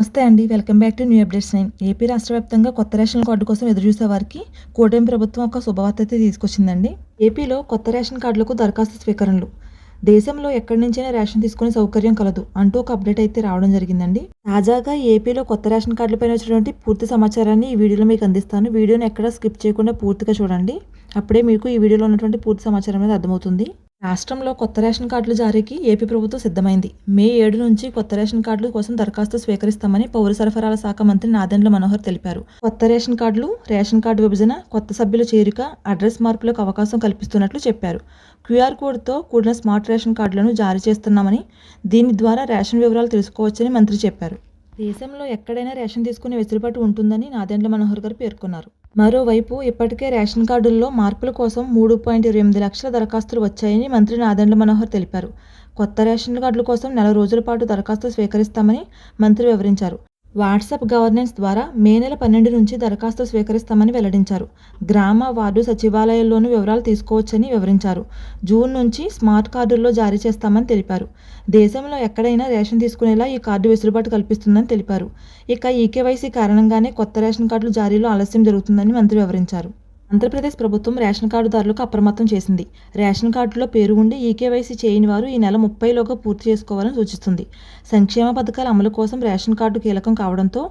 నమస్తే అండి. Welcome back to new updates 9. AP రాష్ట్ర వ్యాప్తంగా కొత్త రేషన్ కార్డు కోసం ఎదురుచూసే వారికి కూటమి ప్రభుత్వం ఒక శుభవార్త అయితే తీసుకొచ్చిందండి. ఏపీలో కొత్త రేషన్ కార్డులకు దరఖాస్తు స్వీకరణలు. దేశంలో ఎక్కడి నుంచైనా రేషన్ తీసుకునే సౌకర్యం కలదు అంటూ ఒక అప్డేట్ అయితే రావడం జరిగిందండి. తాజాగా ఏపీలో కొత్త రేషన్ కార్డులపైన వచ్చినటువంటి పూర్తి సమాచారాన్ని ఈ వీడియోలో మీకు అందిస్తాను. వీడియోని ఎక్కడ స్కిప్ చేయకుండా పూర్తిగా చూడండి. అప్పుడే మీకు ఈ వీడియోలో ఉన్నటువంటి పూర్తి సమాచారం అనేది అర్థమవుతుంది. రాష్ట్రంలో కొత్త రేషన్ కార్డుల జారీకి ఏపీ ప్రభుత్వం సిద్ధమైంది. మే 7 నుంచి కొత్త రేషన్ కార్డుల కోసం దరఖాస్తు స్వీకరిస్తామని పౌర సరఫరాల శాఖ మంత్రి నాదెండ్ల మనోహర్ తెలిపారు. కొత్త రేషన్ కార్డులు, రేషన్ కార్డు విభజన, కొత్త సభ్యుల చేరిక, అడ్రస్ మార్పులకు అవకాశం కల్పిస్తున్నట్లు చెప్పారు. క్యూఆర్ కోడ్తో కూడిన స్మార్ట్ రేషన్ కార్డులను జారీ చేస్తున్నామని, దీని ద్వారా రేషన్ వివరాలు తెలుసుకోవచ్చని మంత్రి చెప్పారు. దేశంలో ఎక్కడైనా రేషన్ తీసుకునే వెసులుబాటు ఉంటుందని నాదెండ్ల మనోహర్ గారు పేర్కొన్నారు. మరోవైపు ఇప్పటికే రేషన్ కార్డుల్లో మార్పుల కోసం 3.28 లక్షల దరఖాస్తులు వచ్చాయని మంత్రి నాదెండ్ల మనోహర్ తెలిపారు. కొత్త రేషన్ కార్డుల కోసం నెల రోజుల పాటు దరఖాస్తు స్వీకరిస్తామని మంత్రి వివరించారు. వాట్సాప్ గవర్నెన్స్ ద్వారా మే నెల 12 నుంచి దరఖాస్తు స్వీకరిస్తామని వెల్లడించారు. గ్రామ, వార్డు సచివాలయాల్లోనూ వివరాలు తీసుకోవచ్చని వివరించారు. జూన్ నుంచి స్మార్ట్ కార్డుల్లో జారీ చేస్తామని తెలిపారు. దేశంలో ఎక్కడైనా రేషన్ తీసుకునేలా ఈ కార్డు వెసులుబాటు కల్పిస్తుందని తెలిపారు. ఇక ఈకేవైసీ కారణంగానే కొత్త రేషన్ కార్డుల జారీలో ఆలస్యం జరుగుతుందని మంత్రి వివరించారు. ఆంధ్రప్రదేశ్ ప్రభుత్వం రేషన్ కార్డుదారులకు అప్రమత్తం చేసింది. రేషన్ కార్డులో పేరు ఉండి ఈకేవైసీ చేయని వారు ఈ నెల 30లోగా పూర్తి చేసుకోవాలని సూచిస్తుంది. సంక్షేమ పథకాల అమలు కోసం రేషన్ కార్డు కీలకం కావడంతో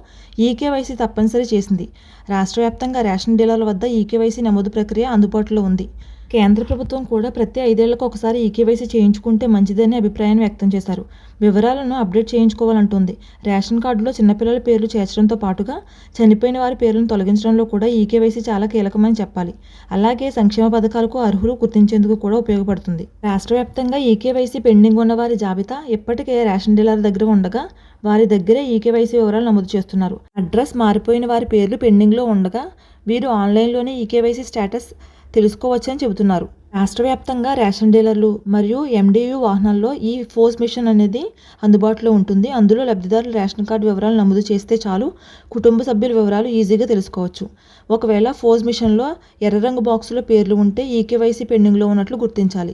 ఈకేవైసీ తప్పనిసరి చేసింది. రాష్ట్ర వ్యాప్తంగా రేషన్ డీలర్ల వద్ద ఈకేవైసీ నమోదు ప్రక్రియ అందుబాటులో ఉంది. కేంద్ర ప్రభుత్వం కూడా ప్రతి 5 ఏళ్లకు ఒకసారి ఈకేవైసీ చేయించుకుంటే మంచిదని అభిప్రాయాన్ని వ్యక్తం చేశారు. వివరాలను అప్డేట్ చేయించుకోవాలంటుంది. రేషన్ కార్డులో చిన్నపిల్లల పేర్లు చేర్చడంతో పాటుగా చనిపోయిన వారి పేర్లను తొలగించడంలో కూడా ఈకేవైసీ చాలా కీలకమని చెప్పాలి. అలాగే సంక్షేమ పథకాలకు అర్హులు గుర్తించేందుకు కూడా ఉపయోగపడుతుంది. రాష్ట్ర వ్యాప్తంగా ఈకేవైసీ పెండింగ్ ఉన్న వారి జాబితా ఇప్పటికే రేషన్ డీలర్ దగ్గర ఉండగా వారి దగ్గరే ఈకేవైసీ వివరాలు నమోదు చేస్తున్నారు. అడ్రస్ మారిపోయిన వారి పేర్లు పెండింగ్లో ఉండగా వీరు ఆన్లైన్లోనే ఈకేవైసీ స్టేటస్ తెలుసుకోవచ్చని చెబుతున్నారు. రాష్ట్ర వ్యాప్తంగా రేషన్ డీలర్లు మరియు ఎండియు వాహనాల్లో ఈ ఫోజ్ మిషన్ అనేది అందుబాటులో ఉంటుంది. అందులో లబ్ధిదారులు రేషన్ కార్డు వివరాలు నమోదు చేస్తే చాలు, కుటుంబ సభ్యుల వివరాలు ఈజీగా తెలుసుకోవచ్చు. ఒకవేళ ఫోజ్ మిషన్లో ఎర్ర రంగు బాక్సులో పేర్లు ఉంటే ఈకేవైసీ పెండింగ్లో ఉన్నట్లు గుర్తించాలి.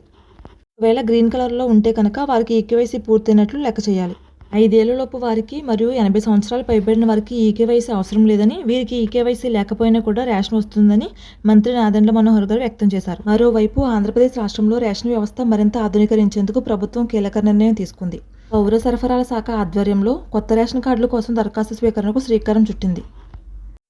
ఒకవేళ గ్రీన్ కలర్లో ఉంటే కనుక వారికి ఈకేవైసీ పూర్తయినట్లు లెక్క చేయాలి. 5 ఏళ్లలోపు వారికి మరియు 80 సంవత్సరాలు పైబడిన వారికి ఈకేవైసీ అవసరం లేదని, వీరికి ఈకేవైసీ లేకపోయినా కూడా రేషన్ వస్తుందని మంత్రి నాదెండ్ల మనోహర్ గారు వ్యక్తం చేశారు. మరోవైపు ఆంధ్రప్రదేశ్ రాష్ట్రంలో రేషన్ వ్యవస్థ మరింత ఆధునీకరించేందుకు ప్రభుత్వం కీలక నిర్ణయం తీసుకుంది. పౌర సరఫరాల శాఖ ఆధ్వర్యంలో కొత్త రేషన్ కార్డుల కోసం దరఖాస్తు స్వీకరణకు శ్రీకారం చుట్టింది.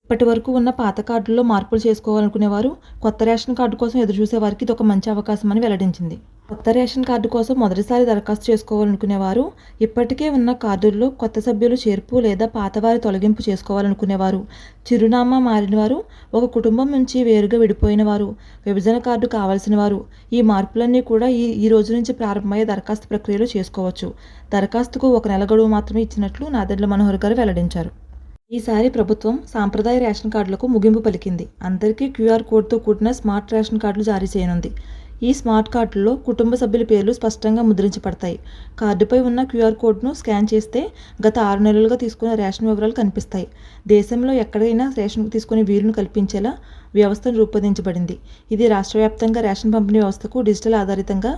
ఇప్పటి వరకు ఉన్న పాత కార్డుల్లో మార్పులు చేసుకోవాలనుకునే వారు, కొత్త రేషన్ కార్డు కోసం ఎదురుచూసే వారికి ఇది ఒక మంచి అవకాశం అని వెల్లడించింది. కొత్త రేషన్ కార్డు కోసం మొదటిసారి దరఖాస్తు చేసుకోవాలనుకునే వారు, ఇప్పటికే ఉన్న కార్డుల్లో కొత్త సభ్యులు చేర్పు లేదా పాతవారి తొలగింపు చేసుకోవాలనుకునేవారు, చిరునామా మారినవారు, ఒక కుటుంబం నుంచి వేరుగా విడిపోయిన వారు, విభజన కార్డు కావాల్సిన వారు ఈ మార్పులన్నీ కూడా ఈ రోజు నుంచి ప్రారంభమయ్యే దరఖాస్తు ప్రక్రియలో చేసుకోవచ్చు. దరఖాస్తుకు 1 నెల గడువు మాత్రమే ఇచ్చినట్లు నాదెండ్ల మనోహర్ గారు వెల్లడించారు. ఈసారి ప్రభుత్వం సాంప్రదాయ రేషన్ కార్డులకు ముగింపు పలికింది. అందరికీ క్యూఆర్ కోడ్తో కూడిన స్మార్ట్ రేషన్ కార్డులు జారీ చేయనుంది. ఈ స్మార్ట్ కార్డుల్లో కుటుంబ సభ్యుల పేర్లు స్పష్టంగా ముద్రించబడతాయి. కార్డుపై ఉన్న క్యూఆర్ కోడ్ను స్కాన్ చేస్తే గత 6 నెలలుగా తీసుకున్న రేషన్ వివరాలు కనిపిస్తాయి. దేశంలో ఎక్కడైనా రేషన్ తీసుకునే వీలును కల్పించేలా వ్యవస్థను రూపొందించబడింది. ఇది రాష్ట్ర వ్యాప్తంగా రేషన్ పంపిణీ వ్యవస్థకు డిజిటల్ ఆధారితంగా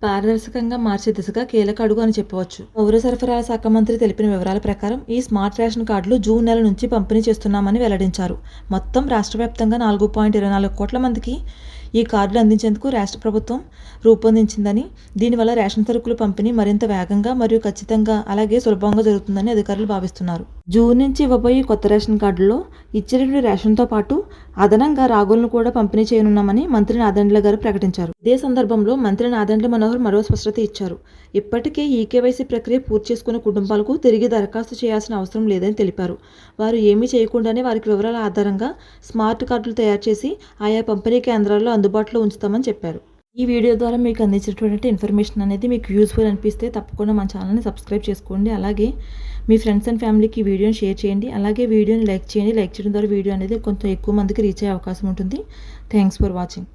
పారదర్శకంగా మార్చే దిశగా కీలక అడుగు అని చెప్పవచ్చు. పౌర సరఫరాల శాఖ మంత్రి తెలిపిన వివరాల ప్రకారం ఈ స్మార్ట్ రేషన్ కార్డులు జూన్ నెల నుంచి పంపిణీ చేస్తున్నామని వెల్లడించారు. మొత్తం రాష్ట్ర వ్యాప్తంగా 4.24 కోట్ల మందికి ఈ కార్డులు అందించేందుకు రాష్ట్ర ప్రభుత్వం రూపొందించిందని, దీనివల్ల రేషన్ సరుకుల పంపిణీ మరింత వేగంగా మరియు ఖచ్చితంగా అలాగే సులభంగా జరుగుతుందని అధికారులు భావిస్తున్నారు. జూన్ నుంచి ఇవ్వబోయే కొత్త రేషన్ కార్డుల్లో ఇచ్చినటువంటి రేషన్తో పాటు అదనంగా రాగులను కూడా పంపిణీ చేయనున్నామని మంత్రి నాదెండ్ల గారు ప్రకటించారు. ఇదే సందర్భంలో మంత్రి నాదెండ్ల మనోహర్ మరో స్పష్టత ఇచ్చారు. ఇప్పటికే ఈకేవైసీ ప్రక్రియ పూర్తి చేసుకున్న కుటుంబాలకు తిరిగి దరఖాస్తు చేయాల్సిన అవసరం లేదని తెలిపారు. వారు ఏమీ చేయకుండానే వారికి వివరాల ఆధారంగా స్మార్ట్ కార్డులు తయారు చేసి ఆయా పంపిణీ కేంద్రాల్లో అందుబాటులో ఉంచుతామని చెప్పారు. ఈ వీడియో ద్వారా మీకు అందించినటువంటి ఇన్ఫర్మేషన్ అనేది మీకు యూస్ఫుల్ అనిపిస్తే తప్పకుండా మన ఛానల్ని సబ్స్క్రైబ్ చేసుకోండి. అలాగే మీ ఫ్రెండ్స్ అండ్ ఫ్యామిలీకి వీడియోని షేర్ చేయండి. అలాగే వీడియోని లైక్ చేయండి. లైక్ చేయడం ద్వారా వీడియో అనేది కొంచెం ఎక్కువ మందికి రీచ్ అయ్యే అవకాశం ఉంటుంది. Thanks for watching.